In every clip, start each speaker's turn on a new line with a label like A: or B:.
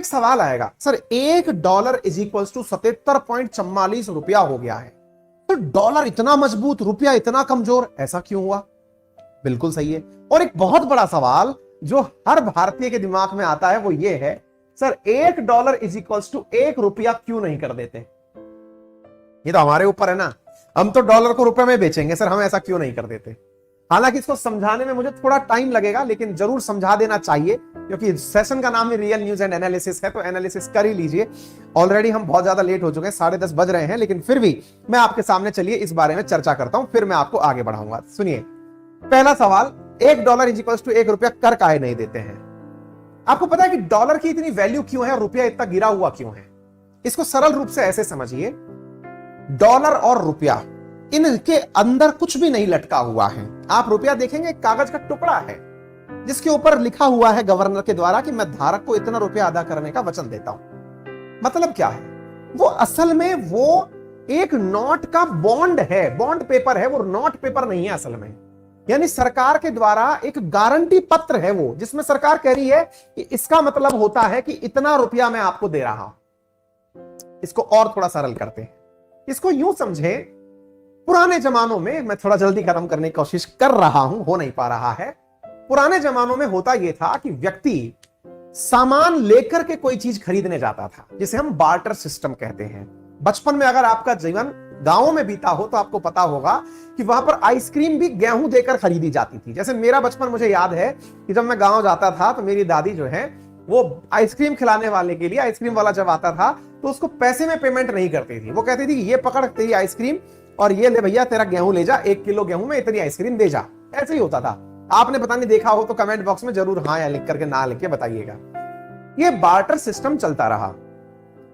A: एक सवाल आएगा, सर $1 इज इक्वल टू 77.44 रुपया हो गया है, तो डॉलर इतना मजबूत, रुपया इतना कमजोर, ऐसा क्यों हुआ? बिल्कुल सही है। और एक बहुत बड़ा सवाल जो हर भारतीय के दिमाग में आता है वो ये है, सर $1 इज इक्वल टू 1 रुपया क्यों नहीं कर देते? ये तो हमारे ऊपर है ना, हम तो डॉलर को रुपए में बेचेंगे, सर हम ऐसा क्यों नहीं कर देते? हालांकि इसको समझाने में मुझे थोड़ा टाइम लगेगा, लेकिन जरूर समझा देना चाहिए, क्योंकि सेशन का नाम ही रियल न्यूज एंड एनालिसिस है, तो एनालिसिस कर ही लीजिए। ऑलरेडी हम बहुत ज्यादा लेट हो चुके हैं, 10:30 बज रहे हैं, लेकिन फिर भी मैं आपके सामने चलिए इस बारे में चर्चा करता हूं, फिर मैं आपको आगे बढ़ाऊंगा। सुनिए, पहला सवाल, $1 इज इक्वल टू 1 रुपया कर काहे नहीं देते हैं? आपको पता है कि डॉलर की इतनी वैल्यू क्यों है और रुपया इतना गिरा हुआ क्यों है? इसको सरल रूप से ऐसे समझिए, डॉलर और रुपया, इनके अंदर कुछ भी नहीं लटका हुआ है। आप रुपया देखेंगे, एक कागज का टुकड़ा है जिसके ऊपर लिखा हुआ है गवर्नर के द्वारा कि मैं धारक को इतना रुपया अदा करने का वचन देता हूं। मतलब क्या है? वो असल में वो एक नोट का बॉन्ड है, बॉन्ड पेपर है, वो नोट पेपर नहीं है असल में। यानी सरकार के द्वारा एक गारंटी पत्र है वो, जिसमें सरकार कह रही है कि इसका मतलब होता है कि इतना रुपया मैं आपको दे रहा हूं। इसको और थोड़ा सरल करते हैं, इसको यूं समझे, पुराने जमानों में, मैं थोड़ा जल्दी खत्म करने की कोशिश कर रहा हूं, हो नहीं पा रहा है। पुराने जमानों में होता यह था कि व्यक्ति सामान लेकर के कोई चीज खरीदने जाता था, जिसे हम बार्टर सिस्टम कहते हैं। बचपन में अगर आपका जीवन गांवों में बीता हो तो आपको पता होगा कि वहां पर आइसक्रीम भी गेहूं देकर खरीदी जाती थी। जैसे मेरा बचपन, मुझे याद है कि जब मैं गांव जाता था तो मेरी दादी जो है वो आइसक्रीम खिलाने वाले के लिए, आइसक्रीम वाला जब आता था तो उसको पैसे में पेमेंट नहीं करती थी। वो कहती थी कि ये पकड़ तेरी आइसक्रीम, और ये ले भैया तेरा गेहूं ले जा, 1 किलो गेहूं में इतनी आइसक्रीम दे जा। ऐसे ही होता था। आपने पता नहीं देखा हो तो कमेंट बॉक्स में जरूर हाँ या लिख करके ना लिख के बताइएगा। ये बार्टर सिस्टम चलता रहा।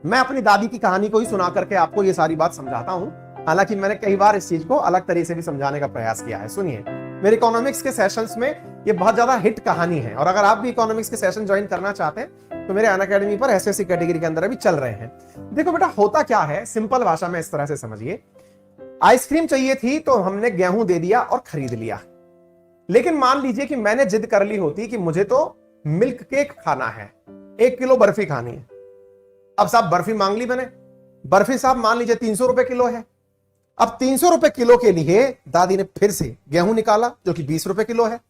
A: मैं अपनी दादी की कहानी को ही सुना करके आपको ये सारी बात समझाता हूं, हालांकि मैंने कई बार इस चीज को अलग तरीके से भी समझाने का प्रयास किया है। सुनिए, मेरे इकोनॉमिक्स के सेशंस में ये बहुत ज्यादा हिट कहानी है, और अगर आप भी इकोनॉमिक्स के सेशन ज्वाइन करना चाहते हैं तो मेरे अनअकैडमी पर एसएससी कैटेगरी के अंदर अभी चल रहे हैं। देखो बेटा, होता क्या है, सिंपल भाषा में इस तरह से समझिए, आइसक्रीम चाहिए थी तो हमने गेहूं दे दिया और खरीद लिया। लेकिन मान लीजिए कि मैंने जिद कर ली होती कि मुझे तो मिल्क केक खाना है, 1 किलो बर्फी खानी है। अब साहब बर्फी मांग ली मैंने, बर्फी साहब मान लीजिए 300 रुपए किलो है। अब 300 रुपए किलो के लिए दादी ने फिर से गेहूं निकाला जो कि 20 रुपए किलो है।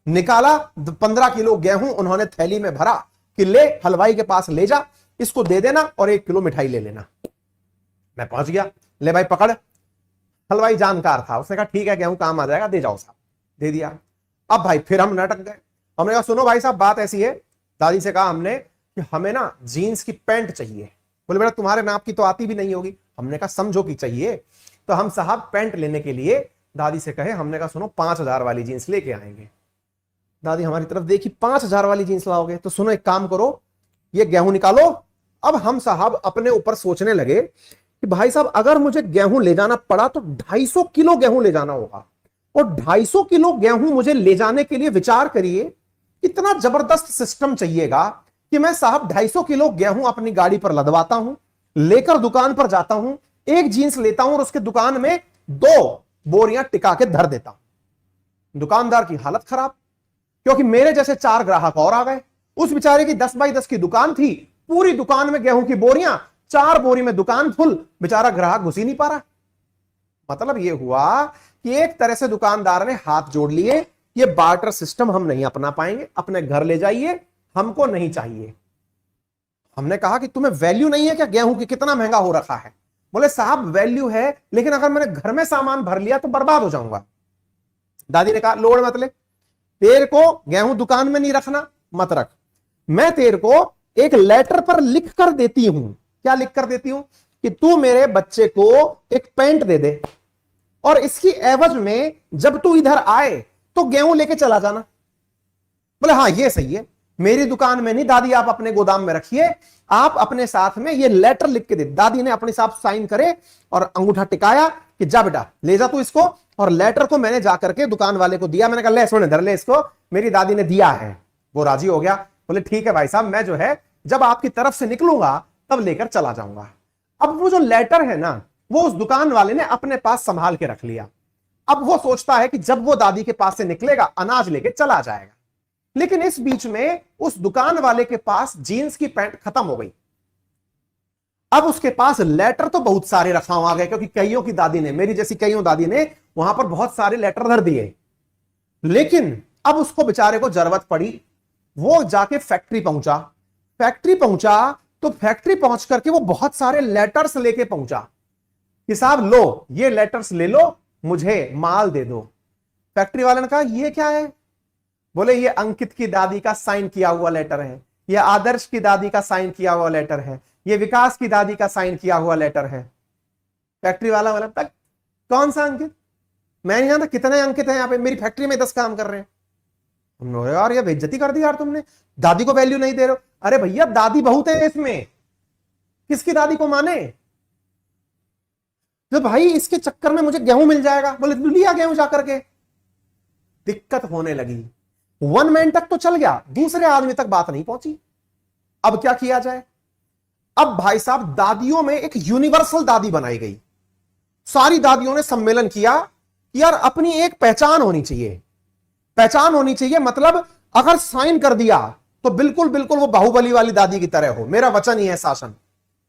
A: निकाला 15 किलो गेहूं उन्होंने थैली में भरा कि ले हलवाई के पास ले जा, इसको दे देना और 1 किलो मिठाई ले लेना। मैं पहुंच गया, ले भाई पकड़। हलवाई जानकार था, उसने कहा ठीक है गेहूं काम आ जाएगा, दे जाओ साहब। दे दिया। अब भाई फिर हम नाटक गए। हमने कहा सुनो भाई साहब बात ऐसी है, दादी से कहा हमने कि हमें ना जीन्स की पैंट चाहिए। बोले बेटा तुम्हारे नाप की तो आती भी नहीं होगी। हमने कहा समझो की चाहिए। तो हम साहब पैंट लेने के लिए दादी से कहे, हमने कहा सुनो 5000 वाली जीन्स लेके आएंगे। दादी हमारी तरफ देखी, 5000 वाली जीन्स लाओगे तो सुनो एक काम करो, ये गेहूं निकालो। अब हम साहब अपने ऊपर सोचने लगे कि भाई साहब अगर मुझे गेहूं ले जाना पड़ा तो 250 किलो गेहूं ले जाना होगा, और 250 किलो गेहूं मुझे ले जाने के लिए विचार करिए इतना जबरदस्त सिस्टम चाहिएगा कि मैं साहब 250 किलो गेहूं अपनी गाड़ी पर लदवाता हूं, लेकर दुकान पर जाता हूं, एक जीन्स लेता हूं और उसके दुकान में 2 बोरियां टिका के धर देता हूं। दुकानदार की हालत खराब, क्योंकि मेरे जैसे 4 ग्राहक और आ गए। उस बेचारे की 10 बाई 10 की दुकान थी, पूरी दुकान में गेहूं की बोरियां, 4 बोरी में दुकान फुल, बेचारा ग्राहक घुस ही नहीं पा रहा। मतलब यह हुआ कि एक तरह से दुकानदार ने हाथ जोड़ लिए, ये बार्टर सिस्टम हम नहीं अपना पाएंगे, अपने घर ले जाइए, हमको नहीं चाहिए। हमने कहा कि तुम्हें वैल्यू नहीं है क्या गेहूं की, कितना महंगा हो रखा है? बोले साहब वैल्यू है, लेकिन अगर मैंने घर में सामान भर लिया तो बर्बाद हो जाऊंगा। दादी ने कहा लोड़ मत ले, तेरे को गेहूं दुकान में नहीं रखना, मत रख, मैं तेरे को एक लेटर पर लिख कर देती हूं। क्या लिख कर देती हूं? कि तू मेरे बच्चे को एक पैंट दे दे, और इसकी एवज में जब तू इधर आए तो गेहूं लेके चला जाना। बोले हाँ ये सही है, मेरी दुकान में नहीं दादी, आप अपने गोदाम में रखिए, आप अपने साथ में ये लेटर लिख के दे। दादी ने अपने साथ साइन करे और अंगूठा टिकाया कि जा बेटा ले जा तू इसको, और लेटर को मैंने जाकर के दुकान वाले को दिया। मैंने कहा ले सुन इधर ले इसको, मेरी दादी ने दिया है। वो राजी हो गया, बोले ठीक है भाई साहब, मैं जो है जब आपकी तरफ से निकलूंगा तब लेकर चला जाऊंगा। अब वो जो लेटर है ना, वो उस दुकान वाले ने अपने पास संभाल के रख लिया। अब वो सोचता है कि जब वो दादी के पास से निकलेगा अनाज लेके चला जाएगा। लेकिन इस बीच में उस दुकान वाले के पास जीन्स की पैंट खत्म हो गई। अब उसके पास लेटर तो बहुत सारे रखा हुआ गए, क्योंकि कईयों की दादी ने, मेरी जैसी कईयों दादी ने वहां पर बहुत सारे लेटर धर दिए। लेकिन अब उसको बेचारे को जरूरत पड़ी, वो जाके फैक्ट्री पहुंचा। फैक्ट्री पहुंचा तो फैक्ट्री पहुंच करके वो बहुत सारे लेटर्स लेके पहुंचा कि साहब लो, ये लेटर्स ले लो, मुझे माल दे दो। फैक्ट्री वाले ने कहा ये क्या है? बोले ये अंकित की दादी का साइन किया हुआ लेटर है, ये आदर्श की दादी का साइन किया हुआ लेटर है, ये विकास की दादी का साइन किया हुआ लेटर है। फैक्ट्री वाला बोला कौन सा अंकित? मैं नहीं जानता कितने अंकित हैं यहाँ पे, मेरी फैक्ट्री में 10 काम कर रहे हैं। हमने यार ये बेइज्जती कर दी यार तुमने, दादी को वैल्यू नहीं दे रहे हो। अरे भैया दादी बहुत है इसमें, किसकी दादी को माने? तो भाई इसके चक्कर में मुझे गेहूं मिल जाएगा। बोले लिया गेहूं जाकर के। दिक्कत होने लगी। 1 मैन तक तो चल गया, दूसरे आदमी तक बात नहीं पहुंची। अब क्या किया जाए? अब भाई साहब दादियों में एक यूनिवर्सल दादी बनाई गई। सारी दादियों ने सम्मेलन किया कि यार अपनी एक पहचान होनी चाहिए। पहचान होनी चाहिए मतलब अगर साइन कर दिया तो बिल्कुल बिल्कुल वो बाहुबली वाली दादी की तरह हो, मेरा वचन ही है शासन,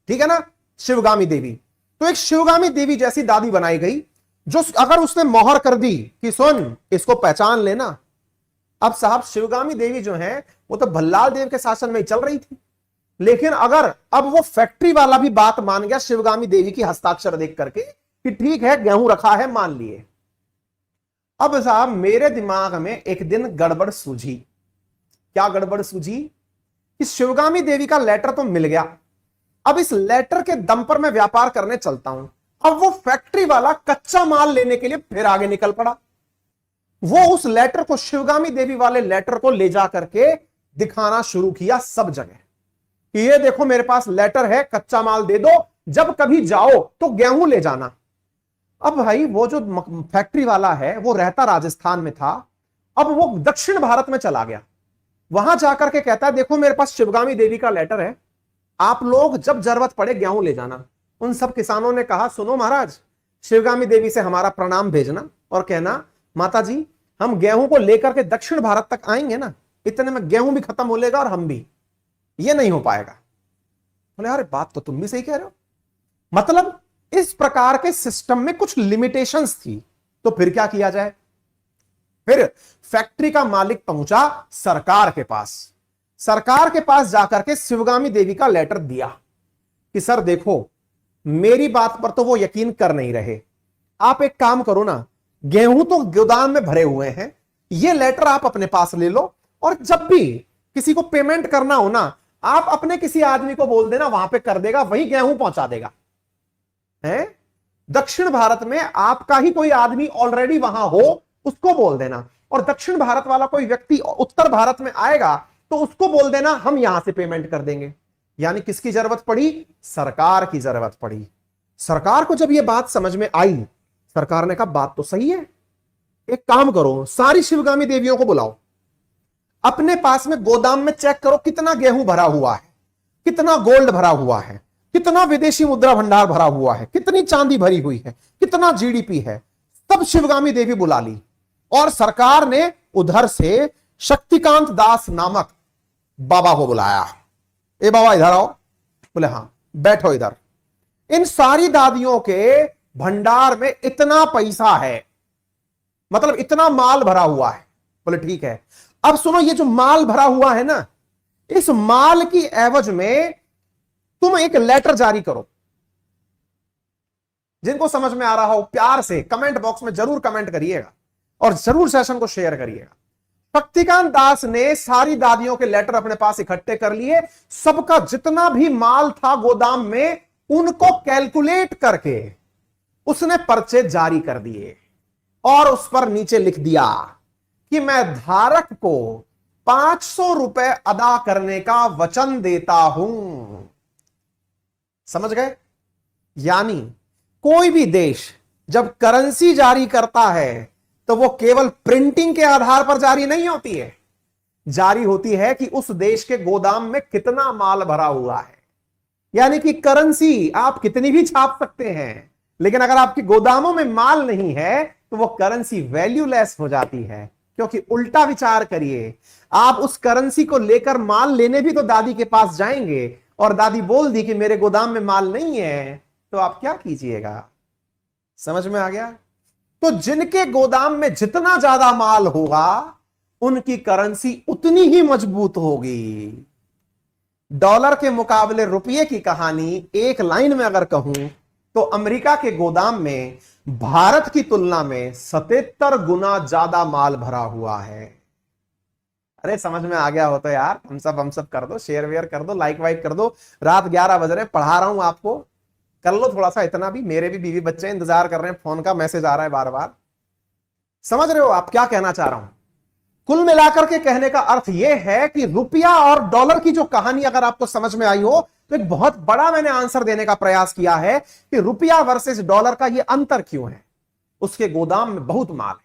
A: ठीक है ना? शिवगामी देवी। तो एक शिवगामी देवी जैसी दादी बनाई गई, जो अगर उसने मोहर कर दी कि सुन इसको पहचान लेना। अब साहब शिवगामी देवी जो है वो तो भल्लाल देव के शासन में ही चल रही थी, लेकिन अगर अब वो फैक्ट्री वाला भी बात मान गया शिवगामी देवी की हस्ताक्षर देख करके कि ठीक है गेहूं रखा है, मान लिए। अब साहब मेरे दिमाग में एक दिन गड़बड़ सूझी। क्या गड़बड़ सूझी? कि शिवगामी देवी का लेटर तो मिल गया, अब इस लेटर के दम पर मैं व्यापार करने चलता हूं। अब वो फैक्ट्री वाला कच्चा माल लेने के लिए फिर आगे निकल पड़ा। वो उस लेटर को, शिवगामी देवी वाले लेटर को ले जा करके दिखाना शुरू किया सब जगह कि ये देखो मेरे पास लेटर है, कच्चा माल दे दो, जब कभी जाओ तो गेहूं ले जाना। अब भाई वो जो फैक्ट्री वाला है वो रहता राजस्थान में था, अब वो दक्षिण भारत में चला गया। वहां जाकर के कहता है देखो मेरे पास शिवगामी देवी का लेटर है, आप लोग जब जरूरत पड़े गेहूं ले जाना। उन सब किसानों ने कहा सुनो महाराज, शिवगामी देवी से हमारा प्रणाम भेजना और कहना माता जी हम गेहूं को लेकर के दक्षिण भारत तक आएंगे ना, इतने में गेहूं भी खत्म हो लेगा और हम भी, ये नहीं हो पाएगा। बोले अरे बात तो तुम भी सही कह रहे हो। मतलब इस प्रकार के सिस्टम में कुछ लिमिटेशंस थी। तो फिर क्या किया जाए? फिर फैक्ट्री का मालिक पहुंचा सरकार के पास। सरकार के पास जाकर के शिवगामी देवी का लेटर दिया कि सर देखो मेरी बात पर तो वो यकीन कर नहीं रहे, आप एक काम करो ना, गेहूं तो गोदाम में भरे हुए हैं, ये लेटर आप अपने पास ले लो और जब भी किसी को पेमेंट करना हो ना, आप अपने किसी आदमी को बोल देना, वहां पे कर देगा, वही गेहूं पहुंचा देगा। है दक्षिण भारत में आपका ही कोई आदमी ऑलरेडी वहां हो, उसको बोल देना, और दक्षिण भारत वाला कोई व्यक्ति उत्तर भारत में आएगा तो उसको बोल देना हम यहां से पेमेंट कर देंगे। यानी किसकी जरूरत पड़ी? सरकार की जरूरत पड़ी। सरकार को जब यह बात समझ में आई, सरकार ने कहा बात तो सही है, एक काम करो सारी शिवगामी देवियों को बुलाओ, अपने पास में गोदाम में चेक करो कितना गेहूं भरा हुआ है, कितना गोल्ड भरा हुआ है, कितना विदेशी मुद्रा भंडार भरा हुआ है, कितनी चांदी भरी हुई है, कितना जीडीपी है। सब शिवगामी देवी बुला ली और सरकार ने उधर से शक्तिकांत दास नामक बाबा को बुलाया। ए बाबा इधर आओ। बोले हाँ बैठो इधर। इन सारी दादियों के भंडार में इतना पैसा है, मतलब इतना माल भरा हुआ है। बोले ठीक है, अब सुनो ये जो माल भरा हुआ है ना, इस माल की एवज में तुम एक लेटर जारी करो। जिनको समझ में आ रहा हो प्यार से कमेंट बॉक्स में जरूर कमेंट करिएगा और जरूर सेशन को शेयर करिएगा। शक्तिकांत दास ने सारी दादियों के लेटर अपने पास इकट्ठे कर लिए, सबका जितना भी माल था गोदाम में उनको कैलकुलेट करके उसने पर्चे जारी कर दिए और उस पर नीचे लिख दिया कि मैं धारक को 500 रुपए अदा करने का वचन देता हूं। समझ गए? यानी कोई भी देश जब करेंसी जारी करता है तो वो केवल प्रिंटिंग के आधार पर जारी नहीं होती है, जारी होती है कि उस देश के गोदाम में कितना माल भरा हुआ है। यानी कि करेंसी आप कितनी भी छाप सकते हैं, लेकिन अगर आपके गोदामों में माल नहीं है तो वो करेंसी वैल्यूलेस हो जाती है। क्योंकि उल्टा विचार करिए, आप उस करेंसी को लेकर माल लेने भी तो दादी के पास जाएंगे और दादी बोल दी कि मेरे गोदाम में माल नहीं है, तो आप क्या कीजिएगा? समझ में आ गया? तो जिनके गोदाम में जितना ज्यादा माल होगा उनकी करेंसी उतनी ही मजबूत होगी। डॉलर के मुकाबले रुपये की कहानी एक लाइन में अगर कहूं तो अमेरिका के गोदाम में भारत की तुलना में 77 गुना ज्यादा माल भरा हुआ है। अरे समझ में आ गया हो तो यार हम सब कर दो, शेयर वेयर कर दो, लाइक वाइक कर दो। रात 11 बज रहे, पढ़ा रहा हूं आपको, कर लो थोड़ा सा इतना भी। मेरे भी बीवी बच्चे इंतजार कर रहे हैं, फोन का मैसेज आ रहा है बार बार। समझ रहे हो आप क्या कहना चाह रहा हूं? कुल मिलाकर के कहने का अर्थ यह है कि रुपया और डॉलर की जो कहानी अगर आपको समझ में आई हो तो एक बहुत बड़ा मैंने आंसर देने का प्रयास किया है कि रुपया वर्सेस डॉलर का यह अंतर क्यों है। उसके गोदाम में बहुत माल है,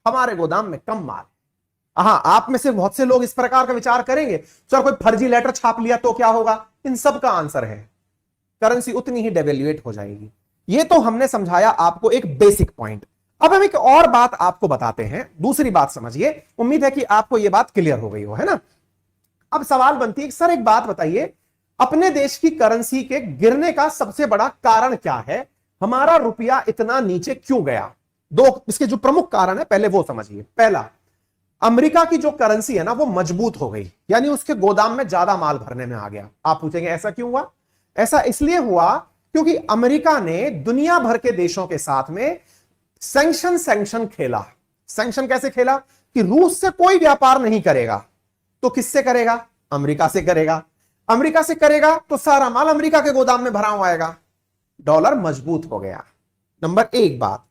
A: हमारे गोदाम में कम माल है। हाँ, आप में से बहुत से लोग इस प्रकार का विचार करेंगे, सर कोई फर्जी लेटर छाप लिया तो क्या होगा? इन सब का आंसर है करेंसी उतनी ही डेवैल्यूएट हो जाएगी। यह तो हमने समझाया आपको एक बेसिक पॉइंट। अब हम एक और बात आपको बताते हैं, दूसरी बात समझिए। उम्मीद है कि आपको यह बात क्लियर हो गई हो, है ना? अब सवाल बनती है, सर एक बात बताइए, अपने देश की करेंसी के गिरने का सबसे बड़ा कारण क्या है? हमारा रुपया इतना नीचे क्यों गया? दो इसके जो प्रमुख कारण है पहले वो समझिए। पहला, अमेरिका की जो करेंसी है ना वो मजबूत हो गई, यानी उसके गोदाम में ज्यादा माल भरने में आ गया। आप पूछेंगे ऐसा क्यों हुआ? ऐसा इसलिए हुआ क्योंकि अमेरिका ने दुनिया भर के देशों के साथ में सैंक्शन खेला। सैंक्शन कैसे खेला? कि रूस से कोई व्यापार नहीं करेगा तो किससे करेगा? अमेरिका से करेगा। अमेरिका से करेगा तो सारा माल अमेरिका के गोदाम में भरा हुआ आएगा। डॉलर मजबूत हो गया, नंबर एक बात।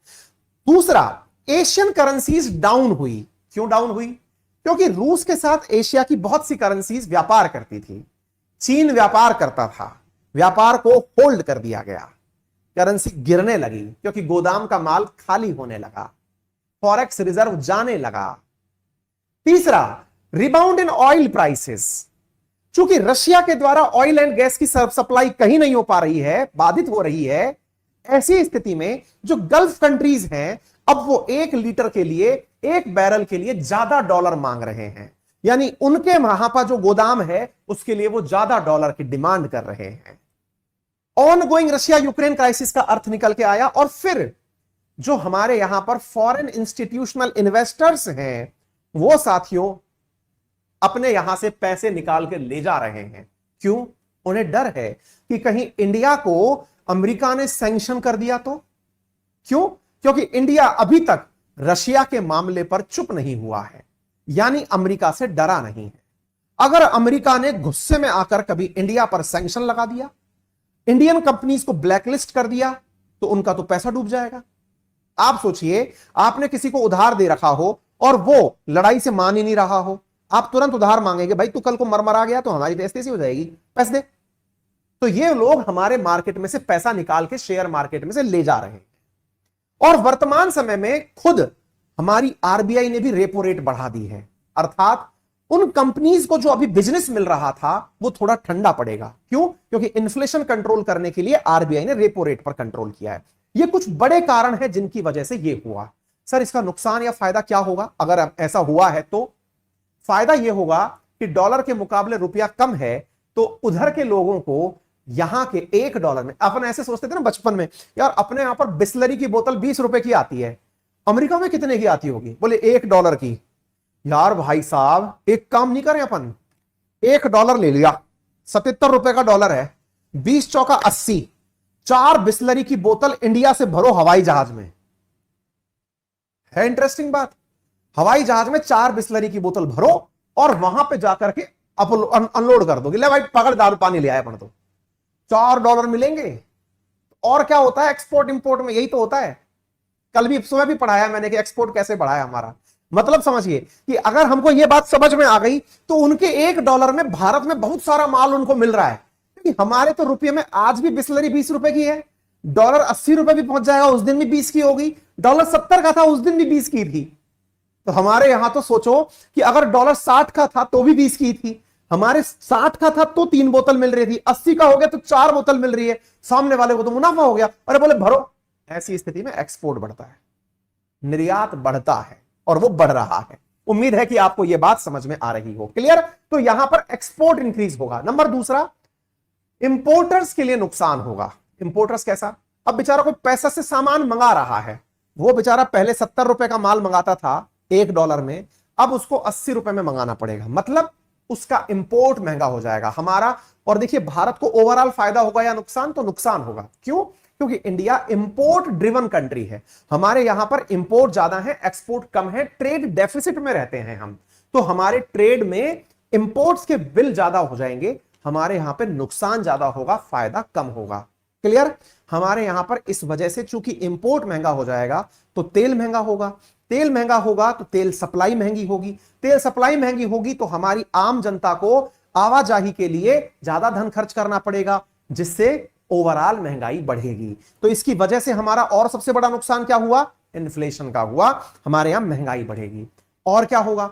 A: दूसरा, एशियन करेंसीज डाउन हुई। क्यों डाउन हुई? क्योंकि रूस के साथ एशिया की बहुत सी करेंसीज व्यापार करती थी। चीन व्यापार करता था, व्यापार को होल्ड कर दिया गया, करेंसी गिरने लगी क्योंकि गोदाम का माल खाली होने लगा, फॉरेक्स रिजर्व जाने लगा। तीसरा, रिबाउंड इन ऑयल प्राइसेस। चूंकि रशिया के द्वारा ऑयल एंड गैस की सप्लाई कहीं नहीं हो पा रही है, बाधित हो रही है, ऐसी स्थिति में जो गल्फ कंट्रीज हैं अब वो 1 लीटर के लिए, 1 बैरल के लिए ज्यादा डॉलर मांग रहे हैं। यानी उनके वहां पर जो गोदाम है उसके लिए वो ज्यादा डॉलर की डिमांड कर रहे हैं। On going Russia Ukraine crisis का अर्थ निकल के आया। और फिर जो हमारे यहां पर फॉरेन इंस्टीट्यूशनल इन्वेस्टर्स हैं वो साथियों अपने यहां से पैसे निकाल के ले जा रहे हैं। क्यों? उन्हें डर है कि कहीं इंडिया को अमेरिका ने सैंक्शन कर दिया तो। क्यों? क्योंकि इंडिया अभी तक रशिया के मामले पर चुप नहीं हुआ है, यानी अमेरिका से डरा नहीं है। अगर अमेरिका ने गुस्से में आकर कभी इंडिया पर सैंक्शन लगा दिया, इंडियन कंपनीज को ब्लैकलिस्ट कर दिया, तो उनका तो पैसा डूब जाएगा। आप सोचिए, आपने किसी को उधार दे रखा हो और वो लड़ाई से मान ही नहीं रहा हो, आप तुरंत उधार मांगेंगे, भाई तू कल को मरमरा गया तो हमारी बेइज्जती हो जाएगी, पैसे दे। तो ये लोग हमारे मार्केट में से पैसा निकाल के शेयर मार्केट में से ले जा रहे हैं। और वर्तमान समय में खुद हमारी आरबीआई ने भी रेपो रेट बढ़ा दी है, अर्थात उन कंपनीज को जो अभी बिजनेस मिल रहा था वो थोड़ा ठंडा पड़ेगा। क्यों? क्योंकि इन्फ्लेशन कंट्रोल करने के लिए आरबीआई ने रेपो रेट पर कंट्रोल किया है। ये कुछ बड़े कारण हैं जिनकी वजह से ये हुआ। सर इसका नुकसान या फायदा क्या होगा अगर ऐसा हुआ है? तो फायदा यह होगा कि डॉलर के मुकाबले रुपया कम है, तो उधर के लोगों को यहां के 1 डॉलर में, अपन ऐसे सोचते थे ना बचपन में, यार अपने यहां पर बिस्लरी की बोतल 20 रुपए की आती है, अमेरिका में कितने की आती होगी? बोले 1 डॉलर की। यार भाई साहब एक काम नहीं करें अपन, 1 डॉलर ले लिया, 77 रुपए का डॉलर है, 20 चौका 80, 4 बिस्लरी की बोतल इंडिया से भरो हवाई जहाज में। है इंटरेस्टिंग बात? हवाई जहाज में 4 बिस्लरी की बोतल भरो और वहां पे जाकर के अनलोड कर दोगे, ले भाई पकड़ दारू पानी ले आए अपन, तो 4 डॉलर मिलेंगे। और क्या होता है एक्सपोर्ट इंपोर्ट में? यही तो होता है। कल भी सुबह भी पढ़ाया मैंने कि एक्सपोर्ट कैसे बढ़ाया हमारा। मतलब समझिए कि अगर हमको यह बात समझ में आ गई तो उनके 1 डॉलर में भारत में बहुत सारा माल उनको मिल रहा है, क्योंकि हमारे तो रुपये में आज भी बिस्लरी 20 रुपए की है, डॉलर 80 रुपए भी पहुंच जाएगा, उस दिन भी 20 की होगी, डॉलर 70 का था उस दिन भी 20 की थी। तो हमारे यहां तो सोचो कि अगर डॉलर 60 का था तो भी 20 की थी, हमारे 60 का था तो 3 बोतल मिल रही थी, 80 का हो गया तो 4 बोतल मिल रही है, सामने वाले को तो मुनाफा हो गया। अरे बोले भरो। ऐसी स्थिति में एक्सपोर्ट बढ़ता है, निर्यात बढ़ता है और वो बढ़ रहा है। उम्मीद है कि आपको यह बात समझ में आ रही हो। क्लियर? तो यहां पर एक्सपोर्ट इंक्रीज होगा। नंबर दूसरा, इंपोर्टर्स के लिए नुकसान होगा। इंपोर्टर्स कैसा? अब बेचारा कोई पैसा से सामान मंगा रहा है, वो बेचारा पहले 70 रुपए का माल मंगाता था $1 में, अब उसको 80 रुपए में मंगाना पड़ेगा, मतलब उसका इंपोर्ट महंगा हो जाएगा हमारा। और देखिए भारत को ओवरऑल फायदा होगा या नुकसान? तो नुकसान होगा। क्यों? क्योंकि इंडिया इंपोर्ट ड्रिवन कंट्री है, हमारे यहां पर इंपोर्ट ज्यादा है, एक्सपोर्ट कम है, ट्रेड डेफिसिट में रहते हैं हम, तो हमारे ट्रेड में इंपोर्ट्स के बिल ज्यादा हो जाएंगे, हमारे यहां पर नुकसान ज्यादा होगा, फायदा कम होगा। क्लियर? हमारे यहां पर इस वजह से चूंकि इंपोर्ट महंगा हो जाएगा तो तेल महंगा होगा, तेल महंगा होगा तो तेल सप्लाई महंगी होगी, तेल सप्लाई महंगी होगी तो हमारी आम जनता को आवाजाही के लिए ज्यादा धन खर्च करना पड़ेगा, जिससे ओवरऑल महंगाई बढ़ेगी। तो इसकी वजह से हमारा और सबसे बड़ा नुकसान क्या हुआ? इन्फ्लेशन का हुआ, हमारे यहां महंगाई बढ़ेगी। और क्या होगा?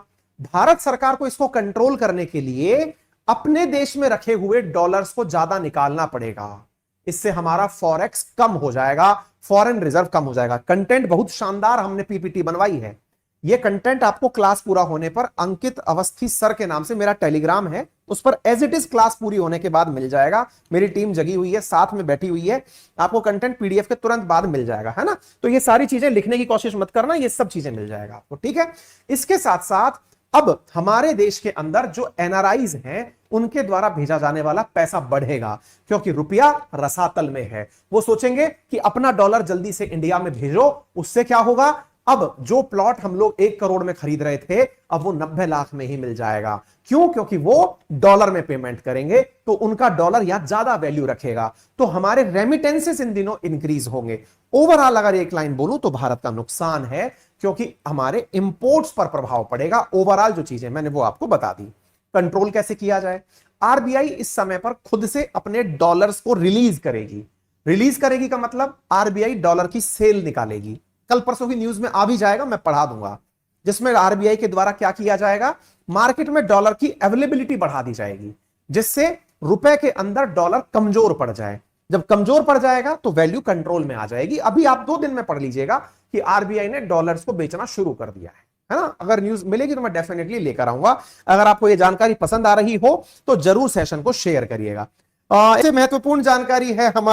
A: भारत सरकार को इसको कंट्रोल करने के लिए अपने देश में रखे हुए डॉलर्स को ज्यादा निकालना पड़ेगा, इससे हमारा फॉरेक्स कम हो जाएगा, फॉरेन रिजर्व कम हो जाएगा। कंटेंट बहुत शानदार हमने पीपीटी बनवाई है, ये कंटेंट आपको क्लास पूरा होने पर अंकित अवस्थी सर के नाम से मेरा टेलीग्राम है, उस पर एज इट इज क्लास पूरी होने के बाद मिल जाएगा। मेरी टीम जगी हुई है, साथ में बैठी हुई है, आपको कंटेंट पीडीएफ के तुरंत बाद मिल जाएगा, है ना? तो ये सारी चीजें लिखने की कोशिश मत करना, ये सब चीजें मिल जाएगा आपको, ठीक है? इसके साथ साथ अब हमारे देश के अंदर जो एनआरआईज हैं उनके द्वारा भेजा जाने वाला पैसा बढ़ेगा, क्योंकि रुपया रसातल में है। वो सोचेंगे कि अपना डॉलर जल्दी से इंडिया में भेजो, उससे क्या होगा? अब जो प्लॉट हम लोग 1 करोड़ में खरीद रहे थे, अब वो 90 लाख में ही मिल जाएगा। क्यों? क्योंकि वो डॉलर में पेमेंट करेंगे, तो उनका डॉलर यहां ज्यादा वैल्यू रखेगा, तो हमारे रेमिटेंसेस इन दिनों इंक्रीज होंगे। ओवरऑल अगर एक लाइन बोलूं तो भारत का नुकसान है, क्योंकि हमारे इंपोर्ट्स पर प्रभाव पड़ेगा। ओवरऑल जो चीजें मैंने वो आपको बता दी। कंट्रोल कैसे किया जाए? आरबीआई इस समय पर खुद से अपने डॉलर्स को रिलीज करेगी। रिलीज करेगी का मतलब आरबीआई डॉलर की सेल निकालेगी। कल परसों की न्यूज में आ भी जाएगा, मैं पढ़ा दूंगा, जिसमें आरबीआई के द्वारा क्या किया जाएगा? मार्केट में डॉलर की अवेलेबिलिटी बढ़ा दी जाएगी, जिससे रुपए के अंदर डॉलर कमजोर पड़ जाए। जब कमजोर पड़ जाएगा तो वैल्यू कंट्रोल में आ जाएगी। अभी आप 2 दिन में पढ़ लीजिएगा कि आरबीआई ने डॉलर्स को बेचना शुरू कर दिया है ना? अगर न्यूज मिलेगी तो मैं डेफिनेटली लेकर आऊंगा। अगर आपको यह जानकारी पसंद आ रही हो तो जरूर सेशन को शेयर करिएगा। इससे महत्वपूर्ण जानकारी है हमारे